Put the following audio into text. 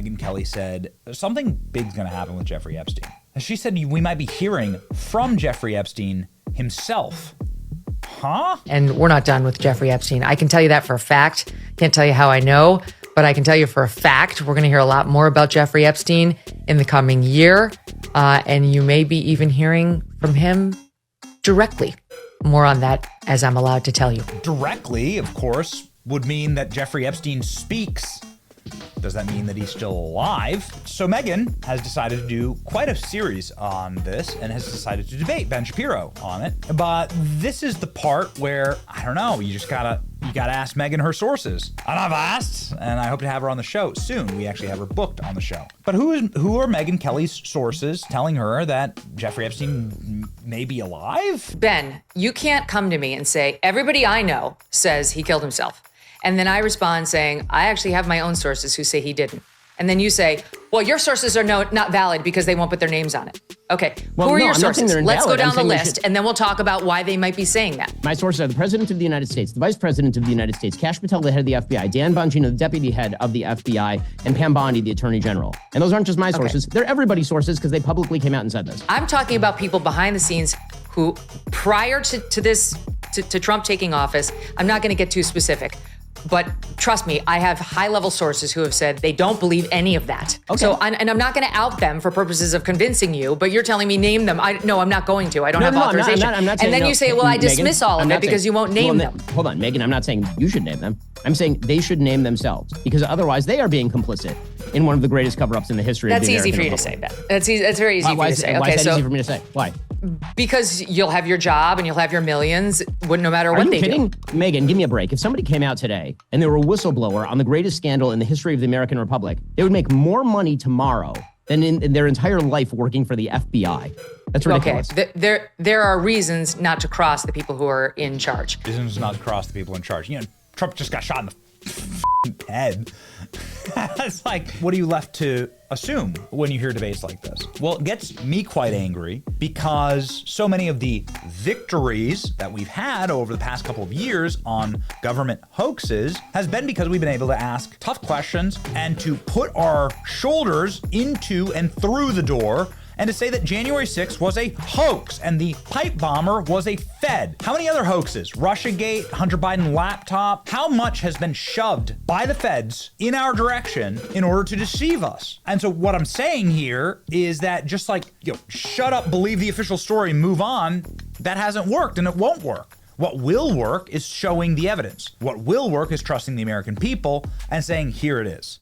Megyn Kelly said something big's going to happen with Jeffrey Epstein. She said we might be hearing from Jeffrey Epstein himself. Huh? And we're not done with Jeffrey Epstein. I can tell you that for a fact. Can't tell you how I know, but I can tell you for a fact we're going to hear a lot more about Jeffrey Epstein in the coming year. And you may be even hearing from him directly. More on that as I'm allowed to tell you. Directly, of course, would mean that Jeffrey Epstein speaks. Does that mean that he's still alive? So Megyn has decided to do quite a series on this and has decided to debate Ben Shapiro on it. But this is the part where, I don't know, you gotta ask Megyn her sources. And I've asked, and I hope to have her on the show soon. We actually have her booked on the show. But who are Megyn Kelly's sources telling her that Jeffrey Epstein may be alive? Ben, you can't come to me and say, everybody I know says he killed himself. And then I respond saying, I actually have my own sources who say he didn't. And then you say, well, your sources are not valid because they won't put their names on it. Okay, well, who are no, your sources? Let's go down the list, and then we'll talk about why they might be saying that. My sources are the President of the United States, the Vice President of the United States, Kash Patel, the head of the FBI, Dan Bongino, the Deputy Head of the FBI, and Pam Bondi, the Attorney General. And those aren't just my sources. They're everybody's sources because they publicly came out and said this. I'm talking about people behind the scenes who, prior to Trump taking office, I'm not going to get too specific, but trust me, I have high-level sources who have said they don't believe any of that. Okay. So, and I'm not going to out them for purposes of convincing you, but you're telling me name them. No, I'm not going to. I don't have authorization. I'm not saying and then you say, well, I dismiss all of it because you won't name them. Hold on, Megyn, I'm not saying you should name them. I'm saying they should name themselves because otherwise they are being complicit in one of the greatest cover-ups in the history of the American Republic. That's easy for you to say, Ben. That's easy. That's very easy for you to say. Why is that easy for me to say? Why? Because you'll have your job and you'll have your millions, no matter what they do. Are you kidding? Megyn, give me a break. If somebody came out today and they were a whistleblower on the greatest scandal in the history of the American Republic, they would make more money tomorrow than in their entire life working for the FBI. That's ridiculous. Okay, there are reasons not to cross the people who are in charge. Reasons not to cross the people in charge. You know, Trump just got shot in the head. It's like, what are you left to assume when you hear debates like this? Well, it gets me quite angry because so many of the victories that we've had over the past couple of years on government hoaxes has been because we've been able to ask tough questions and to put our shoulders into and through the door and to say that January 6th was a hoax and the pipe bomber was a Fed. How many other hoaxes? Russiagate, Hunter Biden laptop. How much has been shoved by the feds in our direction in order to deceive us? And so what I'm saying here is that just like, shut up, believe the official story, move on, that hasn't worked and it won't work. What will work is showing the evidence. What will work is trusting the American people and saying, here it is.